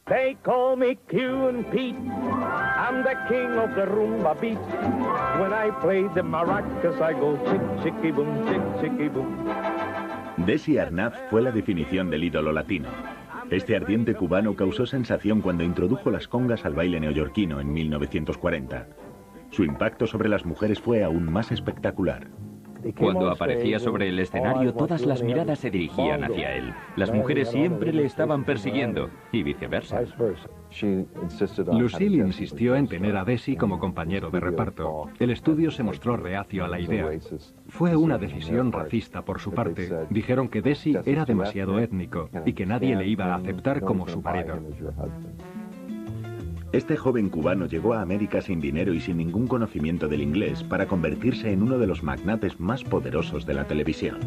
They call me Q and Pete. I'm the king of the rumba beat. When I play the maracas, I go chick, chicky, boom, chick, chicky, boom. Desi Arnaz fue la definición del ídolo latino. Este ardiente cubano causó sensación cuando introdujo las congas al baile neoyorquino en 1940. Su impacto sobre las mujeres fue aún más espectacular. Cuando aparecía sobre el escenario, todas las miradas se dirigían hacia él. Las mujeres siempre le estaban persiguiendo, y viceversa. Lucille insistió en tener a Desi como compañero de reparto. El estudio se mostró reacio a la idea. Fue una decisión racista por su parte. Dijeron que Desi era demasiado étnico y que nadie le iba a aceptar como su marido. Este joven cubano llegó a América sin dinero y sin ningún conocimiento del inglés para convertirse en uno de los magnates más poderosos de la televisión.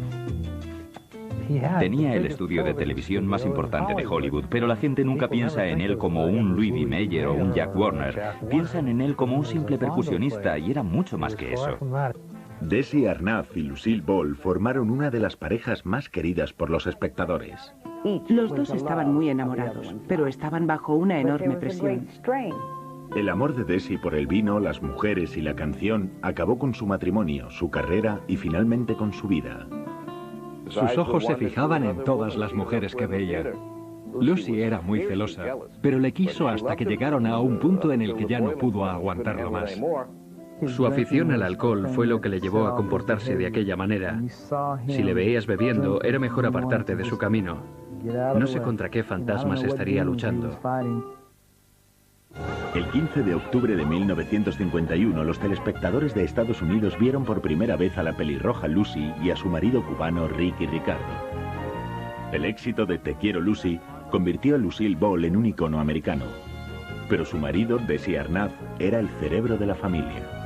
Tenía el estudio de televisión más importante de Hollywood, pero la gente nunca piensa en él como un Louis B. Mayer o un Jack Warner. Piensan en él como un simple percusionista y era mucho más que eso. Desi Arnaz y Lucille Ball formaron una de las parejas más queridas por los espectadores. Los dos estaban muy enamorados, pero estaban bajo una enorme presión. El amor de Desi por el vino, las mujeres y la canción acabó con su matrimonio, su carrera y finalmente con su vida. Sus ojos se fijaban en todas las mujeres que veía. Lucy era muy celosa, pero le quiso hasta que llegaron a un punto en el que ya no pudo aguantarlo más. Su afición al alcohol fue lo que le llevó a comportarse de aquella manera. Si le veías bebiendo, era mejor apartarte de su camino. No sé contra qué fantasmas estaría luchando. El 15 de octubre de 1951, los telespectadores de Estados Unidos vieron por primera vez a la pelirroja Lucy y a su marido cubano Ricky Ricardo. El éxito de Te quiero Lucy convirtió a Lucille Ball en un icono americano. Pero su marido, Desi Arnaz, era el cerebro de la familia.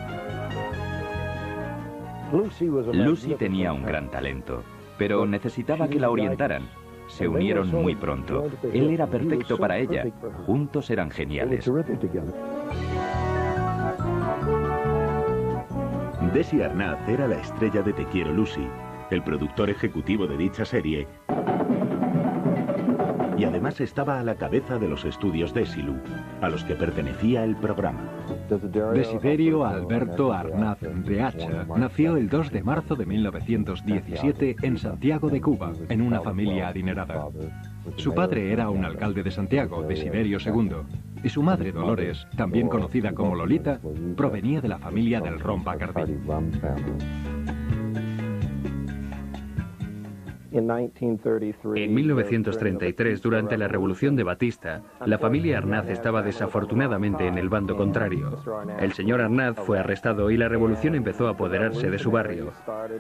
Lucy tenía un gran talento, pero necesitaba que la orientaran. Se unieron muy pronto. Él era perfecto para ella. Juntos eran geniales. Desi Arnaz era la estrella de Te quiero Lucy, el productor ejecutivo de dicha serie, y además estaba a la cabeza de los estudios Desilu, a los que pertenecía el programa. Desiderio Alberto Arnaz de Hacha nació el 2 de marzo de 1917 en Santiago de Cuba, en una familia adinerada. Su padre era un alcalde de Santiago, Desiderio II, y su madre, Dolores, también conocida como Lolita, provenía de la familia del ron Bacardí. En 1933, durante la Revolución de Batista, la familia Arnaz estaba desafortunadamente en el bando contrario. El señor Arnaz fue arrestado y la revolución empezó a apoderarse de su barrio.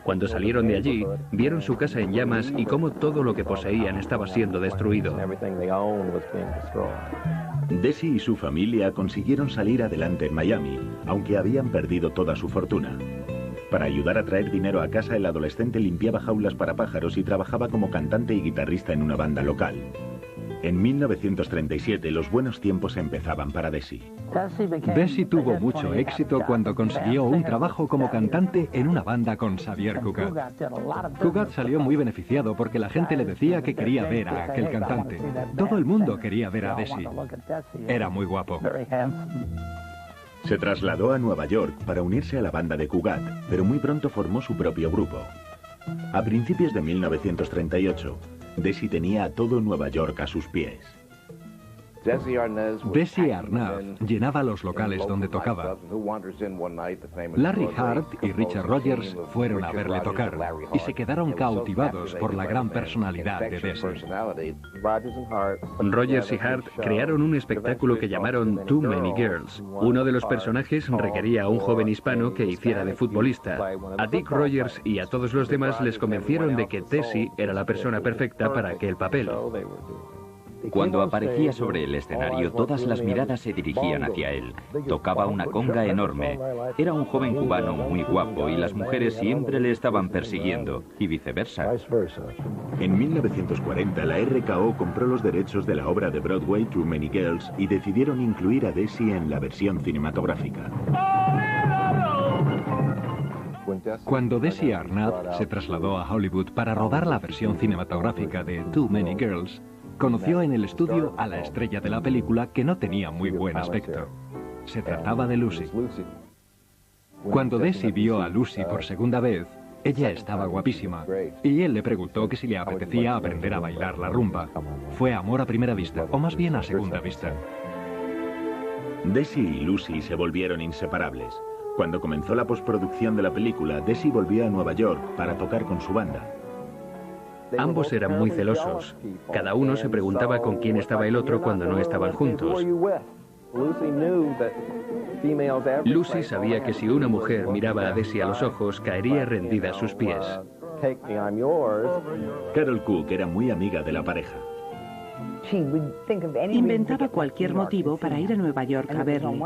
Cuando salieron de allí, vieron su casa en llamas y cómo todo lo que poseían estaba siendo destruido. Desi y su familia consiguieron salir adelante en Miami, aunque habían perdido toda su fortuna. Para ayudar a traer dinero a casa, el adolescente limpiaba jaulas para pájaros y trabajaba como cantante y guitarrista en una banda local. En 1937, los buenos tiempos empezaban para Desi. Desi tuvo mucho éxito cuando consiguió un trabajo como cantante en una banda con Xavier Cugat. Cugat salió muy beneficiado porque la gente le decía que quería ver a aquel cantante. Todo el mundo quería ver a Desi. Era muy guapo. Se trasladó a Nueva York para unirse a la banda de Cugat, pero muy pronto formó su propio grupo. A principios de 1938, Desi tenía a todo Nueva York a sus pies. Desi Arnaz llenaba los locales donde tocaba. Larry Hart y Richard Rogers fueron a verle tocar y se quedaron cautivados por la gran personalidad de Desi. Rogers y Hart crearon un espectáculo que llamaron Too Many Girls. Uno de los personajes requería a un joven hispano que hiciera de futbolista. A Dick Rogers y a todos los demás les convencieron de que Desi era la persona perfecta para aquel papel. Cuando aparecía sobre el escenario, todas las miradas se dirigían hacia él. Tocaba una conga enorme. Era un joven cubano muy guapo y las mujeres siempre le estaban persiguiendo, y viceversa. En 1940, la RKO compró los derechos de la obra de Broadway Too Many Girls y decidieron incluir a Desi en la versión cinematográfica. Cuando Desi Arnaz se trasladó a Hollywood para rodar la versión cinematográfica de Too Many Girls, conoció en el estudio a la estrella de la película que no tenía muy buen aspecto. Se trataba de Lucy. Cuando Desi vio a Lucy por segunda vez, ella estaba guapísima, y él le preguntó que si le apetecía aprender a bailar la rumba. Fue amor a primera vista, o más bien a segunda vista. Desi y Lucy se volvieron inseparables. Cuando comenzó la postproducción de la película, Desi volvió a Nueva York para tocar con su banda. Ambos eran muy celosos. Cada uno se preguntaba con quién estaba el otro cuando no estaban juntos. Lucy sabía que si una mujer miraba a Desi a los ojos, caería rendida a sus pies. Carol Cook era muy amiga de la pareja. Inventaba cualquier motivo para ir a Nueva York a verle.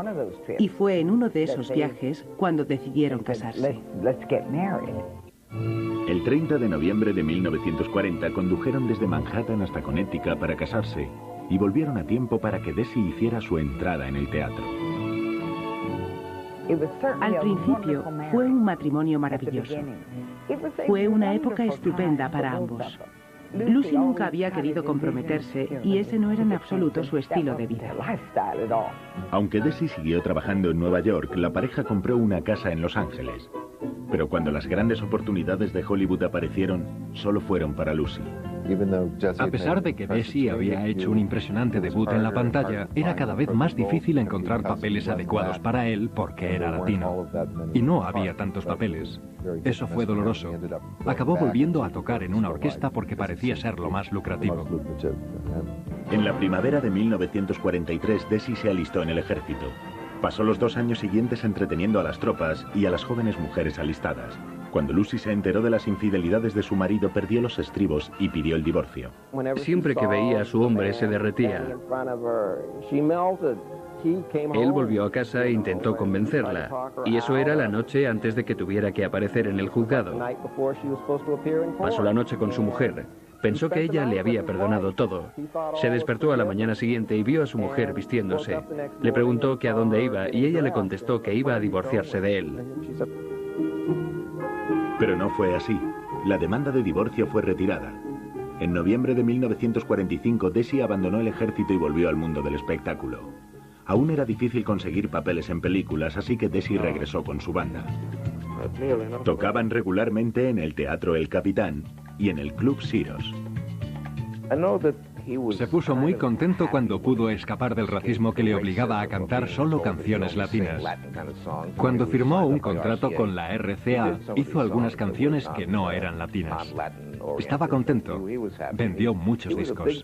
Y fue en uno de esos viajes cuando decidieron casarse. El 30 de noviembre de 1940 condujeron desde Manhattan hasta Connecticut para casarse y volvieron a tiempo para que Desi hiciera su entrada en el teatro. Al principio fue un matrimonio maravilloso. Fue una época estupenda para ambos. Lucy nunca había querido comprometerse y ese no era en absoluto su estilo de vida. Aunque Desi siguió trabajando en Nueva York, la pareja compró una casa en Los Ángeles. Pero cuando las grandes oportunidades de Hollywood aparecieron, solo fueron para Lucy. A pesar de que Desi había hecho un impresionante debut en la pantalla, era cada vez más difícil encontrar papeles adecuados para él porque era latino. Y no había tantos papeles. Eso fue doloroso. Acabó volviendo a tocar en una orquesta porque parecía ser lo más lucrativo. En la primavera de 1943, Desi se alistó en el ejército. Pasó los 2 años siguientes entreteniendo a las tropas y a las jóvenes mujeres alistadas. Cuando Lucy se enteró de las infidelidades de su marido, perdió los estribos y pidió el divorcio. Siempre que veía a su hombre se derretía. Él volvió a casa e intentó convencerla, y eso era la noche antes de que tuviera que aparecer en el juzgado. Pasó la noche con su mujer. Pensó que ella le había perdonado todo. Se despertó a la mañana siguiente y vio a su mujer vistiéndose. Le preguntó que a dónde iba y ella le contestó que iba a divorciarse de él. Pero no fue así. La demanda de divorcio fue retirada. En noviembre de 1945, Desi abandonó el ejército y volvió al mundo del espectáculo. Aún era difícil conseguir papeles en películas, así que Desi regresó con su banda. Tocaban regularmente en el Teatro El Capitán y en el Club Siros. Se puso muy contento cuando pudo escapar del racismo que le obligaba a cantar solo canciones latinas. Cuando firmó un contrato con la RCA, hizo algunas canciones que no eran latinas. Estaba contento. Vendió muchos discos.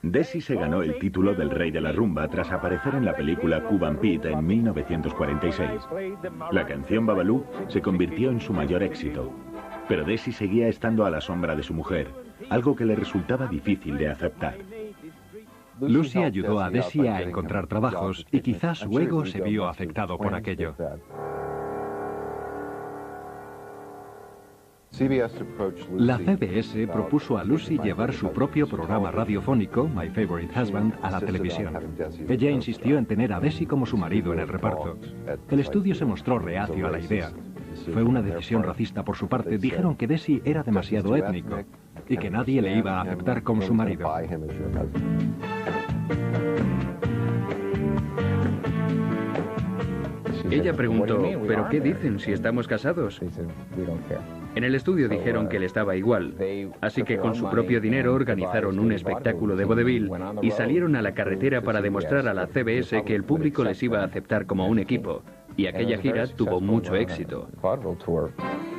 Desi se ganó el título del Rey de la Rumba tras aparecer en la película Cuban Pete en 1946. La canción Babalú se convirtió en su mayor éxito. Pero Desi seguía estando a la sombra de su mujer, algo que le resultaba difícil de aceptar. Lucy ayudó a Desi a encontrar trabajos y quizás su ego se vio afectado por aquello. La CBS propuso a Lucy llevar su propio programa radiofónico, My Favorite Husband, a la televisión. Ella insistió en tener a Desi como su marido en el reparto. El estudio se mostró reacio a la idea. Fue una decisión racista por su parte. Dijeron que Desi era demasiado étnico y que nadie le iba a aceptar como su marido. Ella preguntó, ¿pero qué dicen si estamos casados? En el estudio dijeron que le estaba igual, así que con su propio dinero organizaron un espectáculo de vodevil y salieron a la carretera para demostrar a la CBS que el público les iba a aceptar como un equipo, y aquella gira tuvo mucho éxito.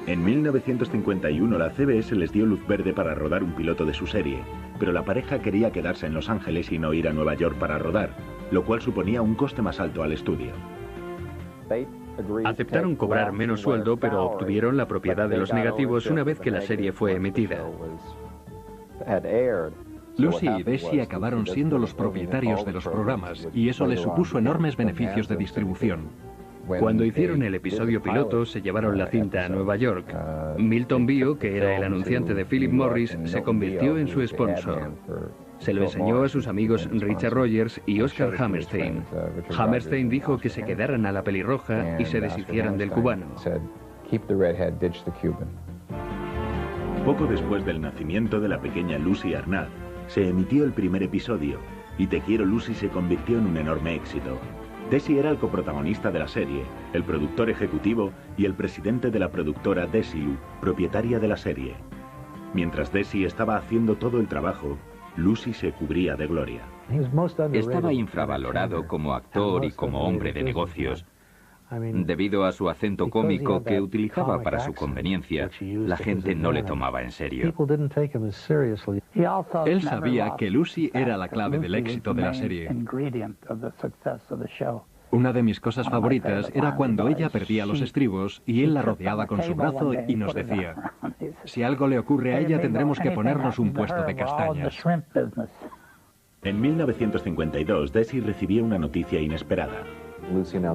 En 1951 la CBS les dio luz verde para rodar un piloto de su serie, pero la pareja quería quedarse en Los Ángeles y no ir a Nueva York para rodar, lo cual suponía un coste más alto al estudio. Aceptaron cobrar menos sueldo, pero obtuvieron la propiedad de los negativos una vez que la serie fue emitida. Lucy y Desi acabaron siendo los propietarios de los programas y eso les supuso enormes beneficios de distribución. Cuando hicieron el episodio piloto, se llevaron la cinta a Nueva York. Milton Bio, que era el anunciante de Philip Morris, se convirtió en su sponsor. Se lo enseñó a sus amigos Richard Rogers y Oscar Hammerstein. Hammerstein dijo que se quedaran a la pelirroja y se deshicieran del cubano. Poco después del nacimiento de la pequeña Lucy Arnaz, se emitió el primer episodio y Te quiero Lucy se convirtió en un enorme éxito. Desi era el coprotagonista de la serie, el productor ejecutivo y el presidente de la productora Desilu, propietaria de la serie. Mientras Desi estaba haciendo todo el trabajo, Lucy se cubría de gloria. Estaba infravalorado como actor y como hombre de negocios. Debido a su acento cómico que utilizaba para su conveniencia, la gente no le tomaba en serio. Él sabía que Lucy era la clave del éxito de la serie. Una de mis cosas favoritas era cuando ella perdía los estribos y él la rodeaba con su brazo y nos decía: si algo le ocurre a ella tendremos que ponernos un puesto de castañas. En 1952, Desi recibió una noticia inesperada.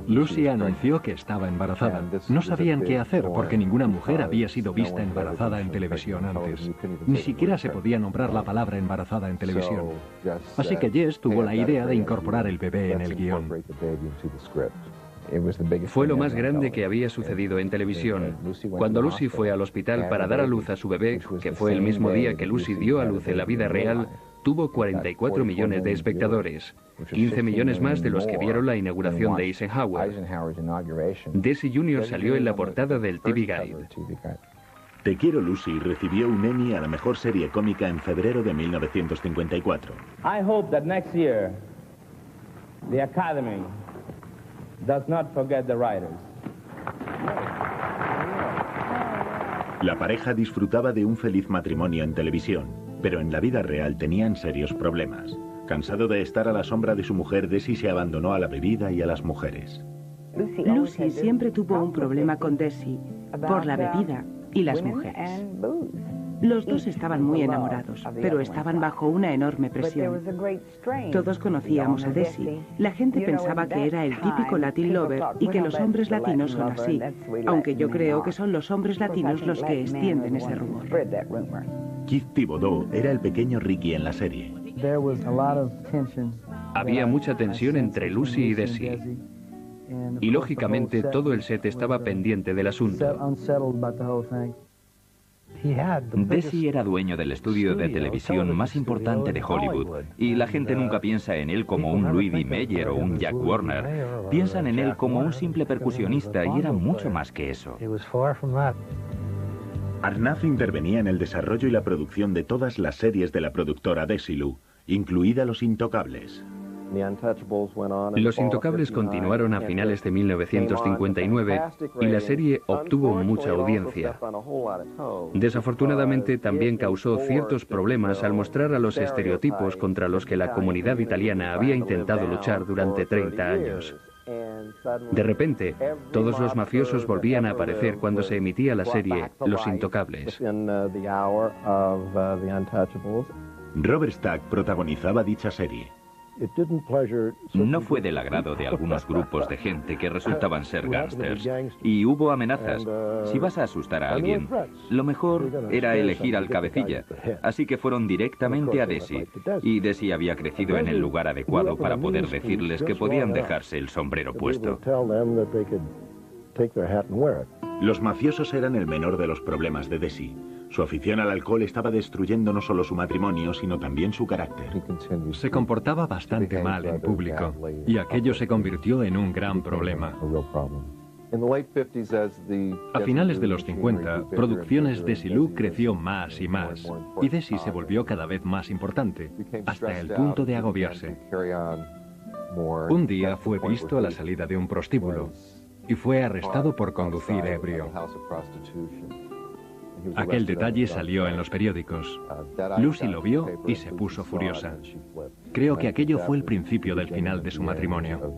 Lucy anunció que estaba embarazada. No sabían qué hacer porque ninguna mujer había sido vista embarazada en televisión antes. Ni siquiera se podía nombrar la palabra embarazada en televisión. Así que Jess tuvo la idea de incorporar el bebé en el guión. Fue lo más grande que había sucedido en televisión. Cuando Lucy fue al hospital para dar a luz a su bebé, que fue el mismo día que Lucy dio a luz en la vida real, tuvo 44 millones de espectadores, 15 millones más de los que vieron la inauguración de Eisenhower. Desi Jr. salió en la portada del TV Guide. Te quiero Lucy recibió un Emmy a la mejor serie cómica en febrero de 1954. I hope that next year the Academy does not forget the writers. La pareja disfrutaba de un feliz matrimonio en televisión, pero en la vida real tenían serios problemas. Cansado de estar a la sombra de su mujer, Desi se abandonó a la bebida y a las mujeres. Lucy siempre tuvo un problema con Desi por la bebida y las mujeres. Los dos estaban muy enamorados, pero estaban bajo una enorme presión. Todos conocíamos a Desi. La gente pensaba que era el típico Latin lover y que los hombres latinos son así, aunque yo creo que son los hombres latinos los que extienden ese rumor. Keith Thibodeau era el pequeño Ricky en la serie. Había mucha tensión entre Lucy y Desi. Y lógicamente todo el set estaba pendiente del asunto. Desi era dueño del estudio de televisión más importante de Hollywood y la gente nunca piensa en él como un Louis D. Mayer o un Jack Warner. Piensan en él como un simple percusionista y era mucho más que eso. Arnaz intervenía en el desarrollo y la producción de todas las series de la productora Desilu, incluida Los Intocables. Los Intocables continuaron a finales de 1959 y la serie obtuvo mucha audiencia. Desafortunadamente también causó ciertos problemas al mostrar a los estereotipos contra los que la comunidad italiana había intentado luchar durante 30 años. De repente, todos los mafiosos volvían a aparecer cuando se emitía la serie Los Intocables. Robert Stack protagonizaba dicha serie. No fue del agrado de algunos grupos de gente que resultaban ser gángsters y hubo amenazas. Si vas a asustar a alguien, lo mejor era elegir al cabecilla. Así que fueron directamente a Desi y Desi había crecido en el lugar adecuado para poder decirles que podían dejarse el sombrero puesto. Los mafiosos eran el menor de los problemas de Desi. Su afición al alcohol estaba destruyendo no solo su matrimonio, sino también su carácter. Se comportaba bastante mal en público, y aquello se convirtió en un gran problema. A finales de los 50, Producciones Desilu creció más y más, y Desi se volvió cada vez más importante, hasta el punto de agobiarse. Un día fue visto a la salida de un prostíbulo, y fue arrestado por conducir ebrio. Aquel detalle salió en los periódicos. Lucy lo vio y se puso furiosa. Creo que aquello fue el principio del final de su matrimonio.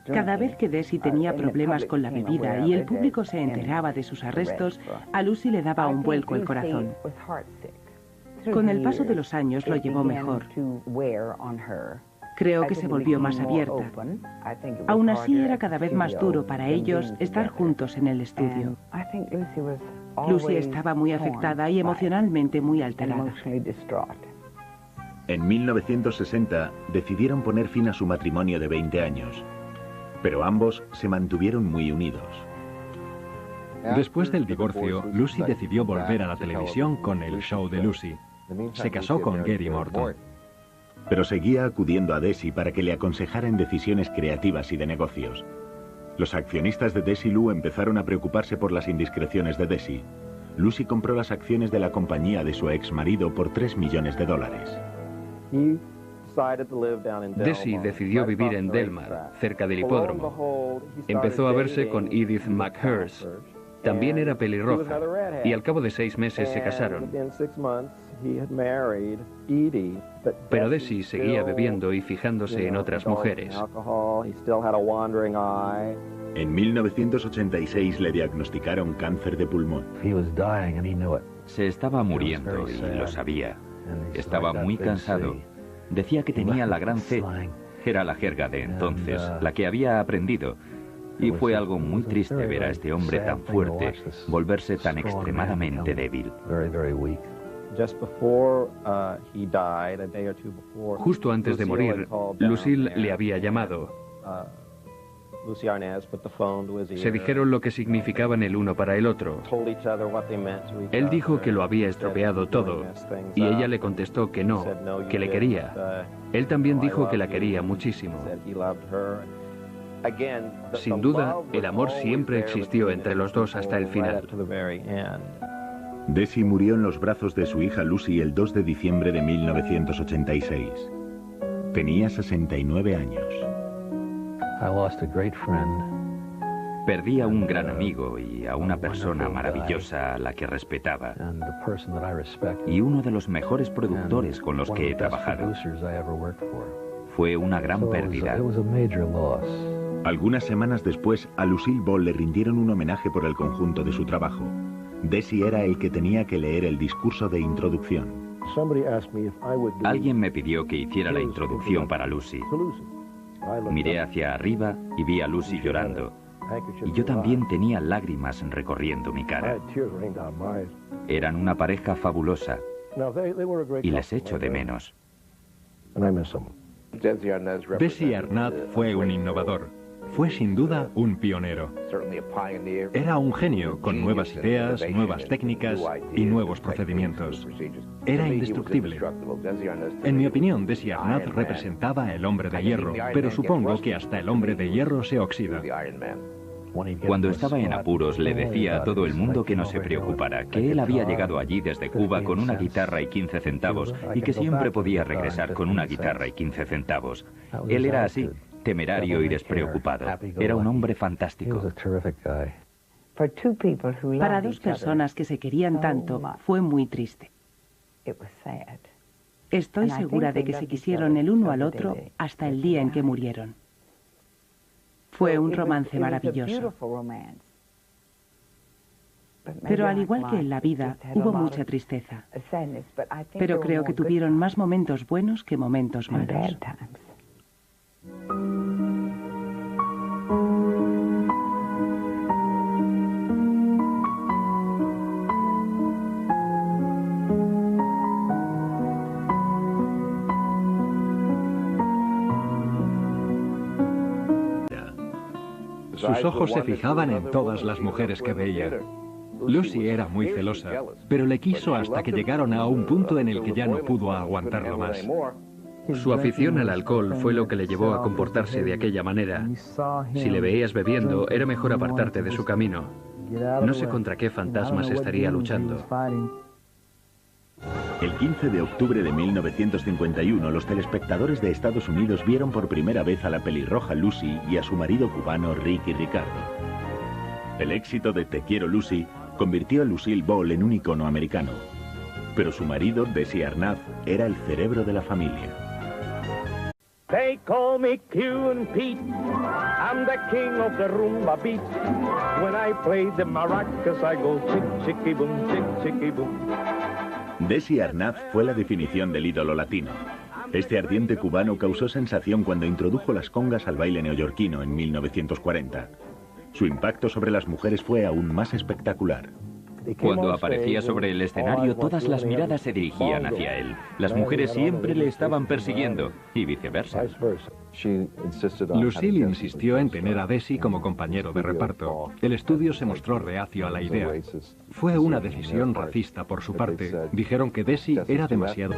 Cada vez que Desi tenía problemas con la bebida y el público se enteraba de sus arrestos, a Lucy le daba un vuelco el corazón. Con el paso de los años lo llevó mejor. Creo que se volvió más abierta. Aún así era cada vez más duro para ellos estar juntos en el estudio. Lucy estaba muy afectada y emocionalmente muy alterada. En 1960 decidieron poner fin a su matrimonio de 20 años, pero ambos se mantuvieron muy unidos. Después del divorcio, Lucy decidió volver a la televisión con El Show de Lucy. Se casó con Gary Morton. Pero seguía acudiendo a Desi para que le aconsejara en decisiones creativas y de negocios. Los accionistas de Desilu empezaron a preocuparse por las indiscreciones de Desi. Lucy compró las acciones de la compañía de su ex marido por $3 millones. Desi decidió vivir en Delmar, cerca del hipódromo. Empezó a verse con Edith McHurst. También era pelirroja, y al cabo de 6 meses se casaron. Pero Desi seguía bebiendo y fijándose en otras mujeres. En 1986 le diagnosticaron cáncer de pulmón. Se estaba muriendo y lo sabía. Estaba muy cansado. Decía que tenía la gran C. Era la jerga de entonces, la que había aprendido. Y fue algo muy triste ver a este hombre tan fuerte volverse tan extremadamente débil. Justo antes de morir, Lucille le había llamado. Se dijeron lo que significaban el uno para el otro. Él dijo que lo había estropeado todo, y ella le contestó que no, que le quería. Él también dijo que la quería muchísimo. Sin duda, el amor siempre existió entre los dos hasta el final. Desi murió en los brazos de su hija Lucy el 2 de diciembre de 1986. Tenía 69 años. Perdí a un gran amigo y a una persona maravillosa a la que respetaba. Y uno de los mejores productores con los que he trabajado. Fue una gran pérdida. Algunas semanas después, a Lucille Ball le rindieron un homenaje por el conjunto de su trabajo. Desi era el que tenía que leer el discurso de introducción. Alguien me pidió que hiciera la introducción para Lucy. Miré hacia arriba y vi a Lucy llorando. Y yo también tenía lágrimas recorriendo mi cara. Eran una pareja fabulosa. Y les echo de menos. Desi Arnaz fue un innovador. Fue sin duda un pionero. Era un genio con nuevas ideas, nuevas técnicas y nuevos procedimientos. Era indestructible. En mi opinión, Desi Arnaz representaba el hombre de hierro, pero supongo que hasta el hombre de hierro se oxida. Cuando estaba en apuros le decía a todo el mundo que no se preocupara, que él había llegado allí desde Cuba con una guitarra y 15 centavos y que siempre podía regresar con una guitarra y 15 centavos. Él era así, temerario y despreocupado. Era un hombre fantástico. Para dos personas que se querían tanto, fue muy triste. Estoy segura de que se quisieron el uno al otro hasta el día en que murieron. Fue un romance maravilloso. Pero al igual que en la vida, hubo mucha tristeza. Pero creo que tuvieron más momentos buenos que momentos malos. Sus ojos se fijaban en todas las mujeres que veía. Lucy era muy celosa, pero le quiso hasta que llegaron a un punto en el que ya no pudo aguantarlo más. Su afición al alcohol fue lo que le llevó a comportarse de aquella manera. Si le veías bebiendo, era mejor apartarte de su camino. No sé contra qué fantasmas estaría luchando. El 15 de octubre de 1951, los telespectadores de Estados Unidos vieron por primera vez a la pelirroja Lucy y a su marido cubano Ricky Ricardo. El éxito de Te quiero Lucy convirtió a Lucille Ball en un icono americano. Pero su marido, Desi Arnaz, era el cerebro de la familia. They call me Q and Pete. I'm the king of the rumba beat. When I play the maracas, I go chick chicky boom, chick chicky boom. Desi Arnaz fue la definición del ídolo latino. Este ardiente cubano causó sensación cuando introdujo las congas al baile neoyorquino en 1940. Su impacto sobre las mujeres fue aún más espectacular. Cuando aparecía sobre el escenario, todas las miradas se dirigían hacia él. Las mujeres siempre le estaban persiguiendo, y viceversa. Lucille insistió en tener a Desi como compañero de reparto. El estudio se mostró reacio a la idea. Fue una decisión racista por su parte. Dijeron que Desi era demasiado...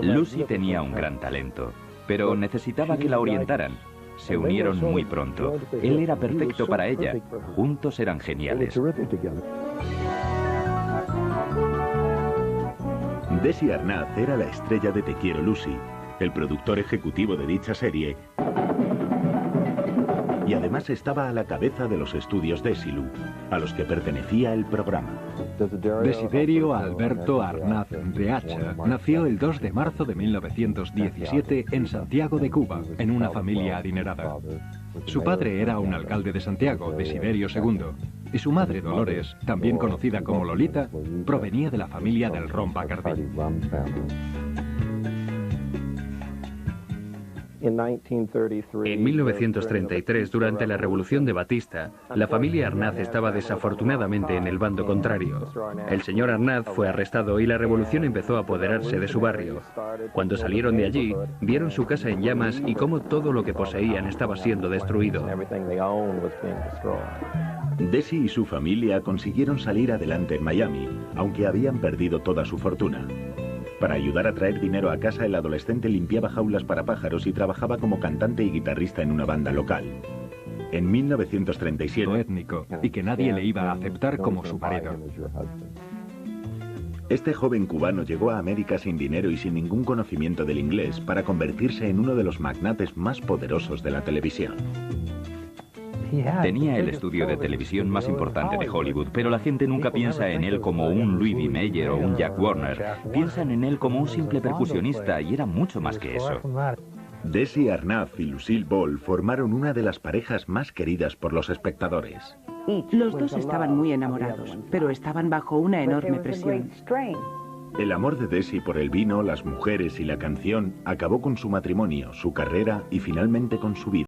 Lucy tenía un gran talento, pero necesitaba que la orientaran. Se unieron muy pronto. Él era perfecto para ella. Juntos eran geniales. Desi Arnaz era la estrella de Te quiero, Lucy, el productor ejecutivo de dicha serie, y además estaba a la cabeza de los estudios Desilu, a los que pertenecía el programa. Desiderio Alberto Arnaz de Hacha nació el 2 de marzo de 1917 en Santiago de Cuba, en una familia adinerada. Su padre era un alcalde de Santiago, Desiderio II, y su madre, Dolores, también conocida como Lolita, provenía de la familia del ron Bacardí. En 1933, durante la Revolución de Batista, la familia Arnaz estaba desafortunadamente en el bando contrario. El señor Arnaz fue arrestado y la revolución empezó a apoderarse de su barrio. Cuando salieron de allí, vieron su casa en llamas y cómo todo lo que poseían estaba siendo destruido. Desi y su familia consiguieron salir adelante en Miami, aunque habían perdido toda su fortuna. Para ayudar a traer dinero a casa, el adolescente limpiaba jaulas para pájaros y trabajaba como cantante y guitarrista en una banda local. En 1937... étnico, y que nadie le iba a aceptar como su marido. Este joven cubano llegó a América sin dinero y sin ningún conocimiento del inglés para convertirse en uno de los magnates más poderosos de la televisión. Tenía el estudio de televisión más importante de Hollywood, pero la gente nunca piensa en él como un Louis B. Mayer o un Jack Warner. Piensan en él como un simple percusionista, y era mucho más que eso. Desi Arnaz y Lucille Ball formaron una de las parejas más queridas por los espectadores. Los dos estaban muy enamorados, pero estaban bajo una enorme presión. El amor de Desi por el vino, las mujeres y la canción acabó con su matrimonio, su carrera y finalmente con su vida.